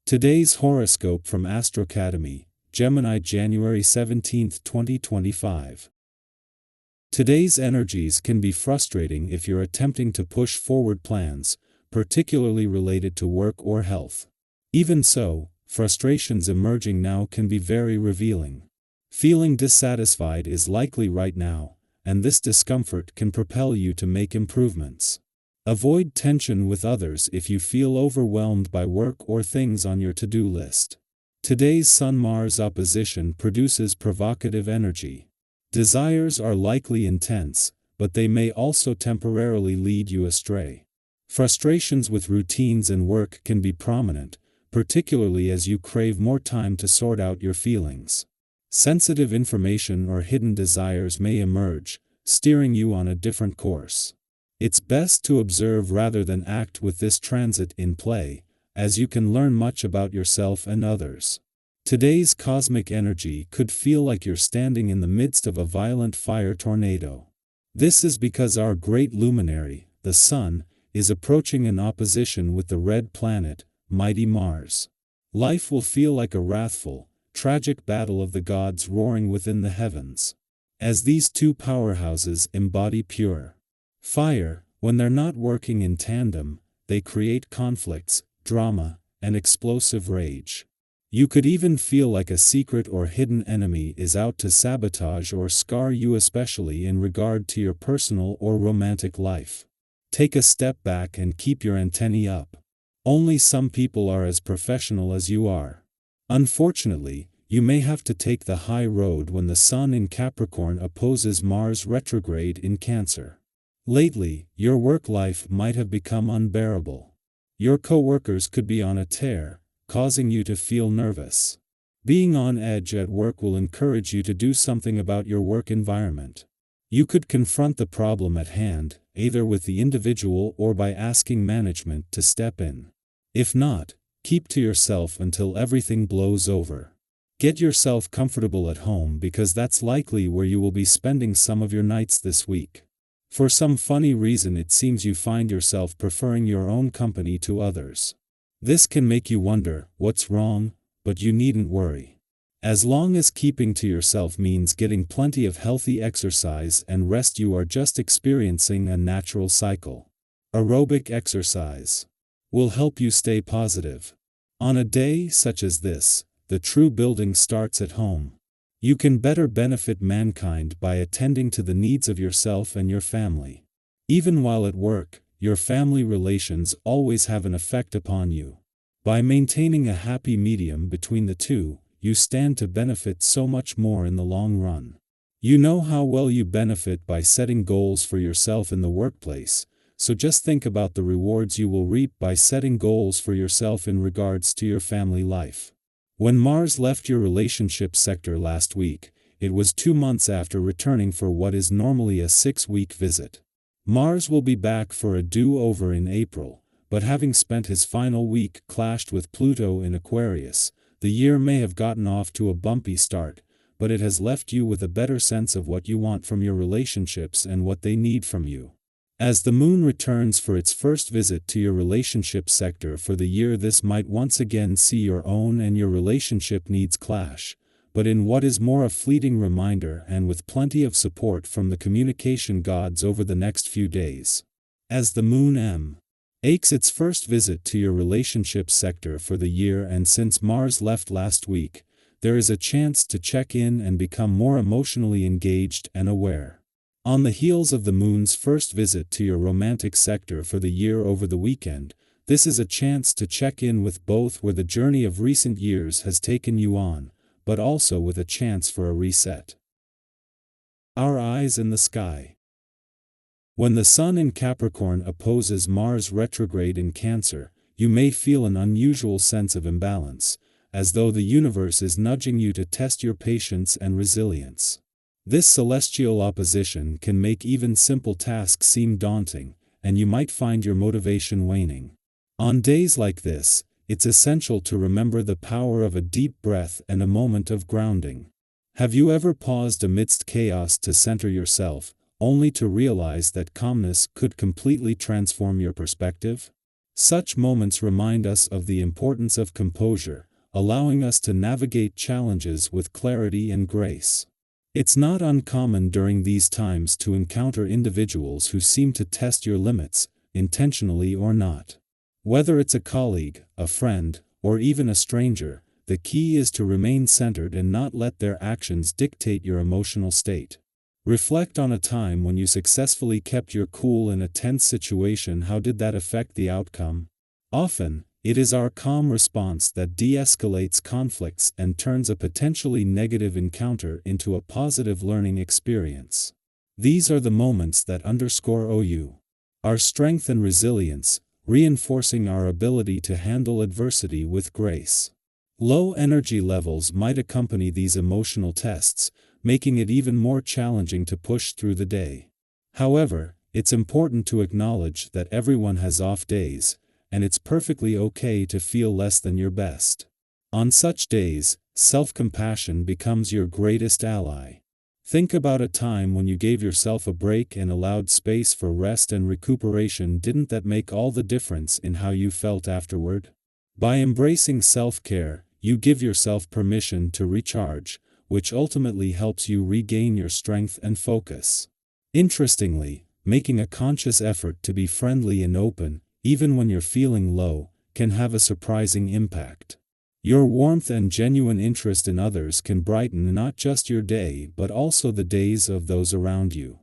Today's horoscope from AstroCademy, Gemini, January 17, 2025. Today's energies can be frustrating if you're attempting to push forward plans, particularly related to work or health. Even so, frustrations emerging now can be very revealing. Feeling dissatisfied is likely right now, and this discomfort can propel you to make improvements. Avoid tension with others if you feel overwhelmed by work or things on your to-do list. Today's Sun-Mars opposition produces provocative energy. Desires are likely intense, but they may also temporarily lead you astray. Frustrations with routines and work can be prominent, particularly as you crave more time to sort out your feelings. Sensitive information or hidden desires may emerge, steering you on a different course. It's best to observe rather than act with this transit in play, as you can learn much about yourself and others. Today's cosmic energy could feel like you're standing in the midst of a violent fire tornado. This is because our great luminary, the Sun, is approaching an opposition with the red planet, mighty Mars. Life will feel like a wrathful, tragic battle of the gods roaring within the heavens. As these two powerhouses embody pure fire, when they're not working in tandem, they create conflicts, drama, and explosive rage. You could even feel like a secret or hidden enemy is out to sabotage or scar you, especially in regard to your personal or romantic life. Take a step back and keep your antennae up. Only some people are as professional as you are. Unfortunately, you may have to take the high road when the Sun in Capricorn opposes Mars retrograde in Cancer. Lately, your work life might have become unbearable. Your co-workers could be on a tear, causing you to feel nervous. Being on edge at work will encourage you to do something about your work environment. You could confront the problem at hand, either with the individual or by asking management to step in. If not, keep to yourself until everything blows over. Get yourself comfortable at home because that's likely where you will be spending some of your nights this week. For some funny reason it seems you find yourself preferring your own company to others. This can make you wonder what's wrong, but you needn't worry. As long as keeping to yourself means getting plenty of healthy exercise and rest, you are just experiencing a natural cycle. Aerobic exercise will help you stay positive. On a day such as this, the true building starts at home. You can better benefit mankind by attending to the needs of yourself and your family. Even while at work, your family relations always have an effect upon you. By maintaining a happy medium between the two, you stand to benefit so much more in the long run. You know how well you benefit by setting goals for yourself in the workplace, so just think about the rewards you will reap by setting goals for yourself in regards to your family life. When Mars left your relationship sector last week, it was 2 months after returning for what is normally a 6-week visit. Mars will be back for a do-over in April, but having spent his final week clashed with Pluto in Aquarius, the year may have gotten off to a bumpy start, but it has left you with a better sense of what you want from your relationships and what they need from you. As the Moon returns for its first visit to your relationship sector for the year, this might once again see your own and your relationship needs clash, but in what is more a fleeting reminder and with plenty of support from the communication gods over the next few days. As the Moon makes its first visit to your relationship sector for the year, and since Mars left last week, there is a chance to check in and become more emotionally engaged and aware. On the heels of the Moon's first visit to your romantic sector for the year over the weekend, this is a chance to check in with both where the journey of recent years has taken you on, but also with a chance for a reset. Our eyes in the sky. When the Sun in Capricorn opposes Mars retrograde in Cancer, you may feel an unusual sense of imbalance, as though the universe is nudging you to test your patience and resilience. This celestial opposition can make even simple tasks seem daunting, and you might find your motivation waning. On days like this, it's essential to remember the power of a deep breath and a moment of grounding. Have you ever paused amidst chaos to center yourself, only to realize that calmness could completely transform your perspective? Such moments remind us of the importance of composure, allowing us to navigate challenges with clarity and grace. It's not uncommon during these times to encounter individuals who seem to test your limits, intentionally or not. Whether it's a colleague, a friend, or even a stranger, the key is to remain centered and not let their actions dictate your emotional state. Reflect on a time when you successfully kept your cool in a tense situation. How did that affect the outcome? Often, it is our calm response that de-escalates conflicts and turns a potentially negative encounter into a positive learning experience. These are the moments that underscore our strength and resilience, reinforcing our ability to handle adversity with grace. Low energy levels might accompany these emotional tests, making it even more challenging to push through the day. However, it's important to acknowledge that everyone has off days, and it's perfectly okay to feel less than your best. On such days, self-compassion becomes your greatest ally. Think about a time when you gave yourself a break and allowed space for rest and recuperation. Didn't that make all the difference in how you felt afterward? By embracing self-care, you give yourself permission to recharge, which ultimately helps you regain your strength and focus. Interestingly, making a conscious effort to be friendly and open, even when you're feeling low, can have a surprising impact. Your warmth and genuine interest in others can brighten not just your day but also the days of those around you.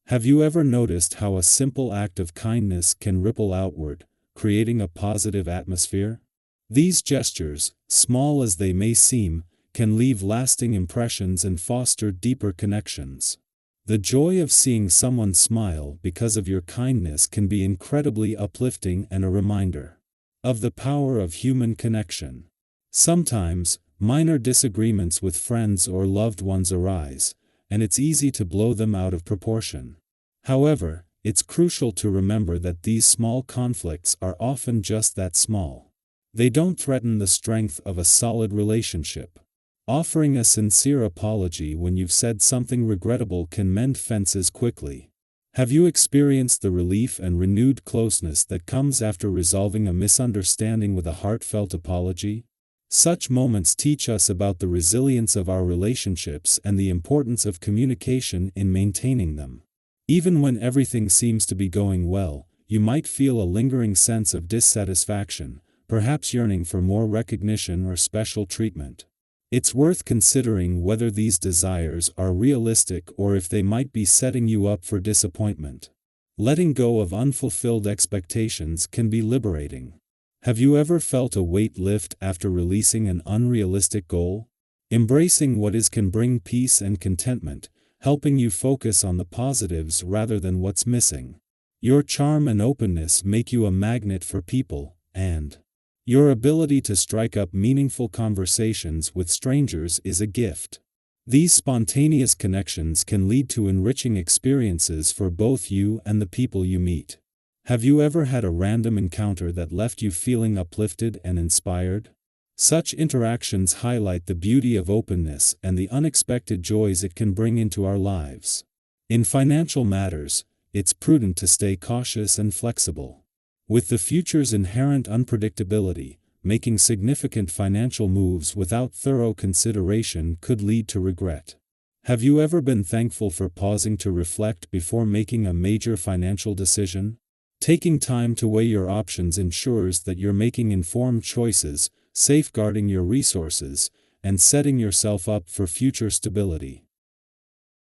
Have you ever noticed how a simple act of kindness can ripple outward, creating a positive atmosphere? These gestures, small as they may seem, can leave lasting impressions and foster deeper connections. The joy of seeing someone smile because of your kindness can be incredibly uplifting and a reminder of the power of human connection. Sometimes, minor disagreements with friends or loved ones arise, and it's easy to blow them out of proportion. However, it's crucial to remember that these small conflicts are often just that small. They don't threaten the strength of a solid relationship. Offering a sincere apology when you've said something regrettable can mend fences quickly. Have you experienced the relief and renewed closeness that comes after resolving a misunderstanding with a heartfelt apology? Such moments teach us about the resilience of our relationships and the importance of communication in maintaining them. Even when everything seems to be going well, you might feel a lingering sense of dissatisfaction, perhaps yearning for more recognition or special treatment. It's worth considering whether these desires are realistic or if they might be setting you up for disappointment. Letting go of unfulfilled expectations can be liberating. Have you ever felt a weight lift after releasing an unrealistic goal? Embracing what is can bring peace and contentment, helping you focus on the positives rather than what's missing. Your charm and openness make you a magnet for people, and your ability to strike up meaningful conversations with strangers is a gift. These spontaneous connections can lead to enriching experiences for both you and the people you meet. Have you ever had a random encounter that left you feeling uplifted and inspired? Such interactions highlight the beauty of openness and the unexpected joys it can bring into our lives. In financial matters, it's prudent to stay cautious and flexible. With the future's inherent unpredictability, making significant financial moves without thorough consideration could lead to regret. Have you ever been thankful for pausing to reflect before making a major financial decision? Taking time to weigh your options ensures that you're making informed choices, safeguarding your resources, and setting yourself up for future stability.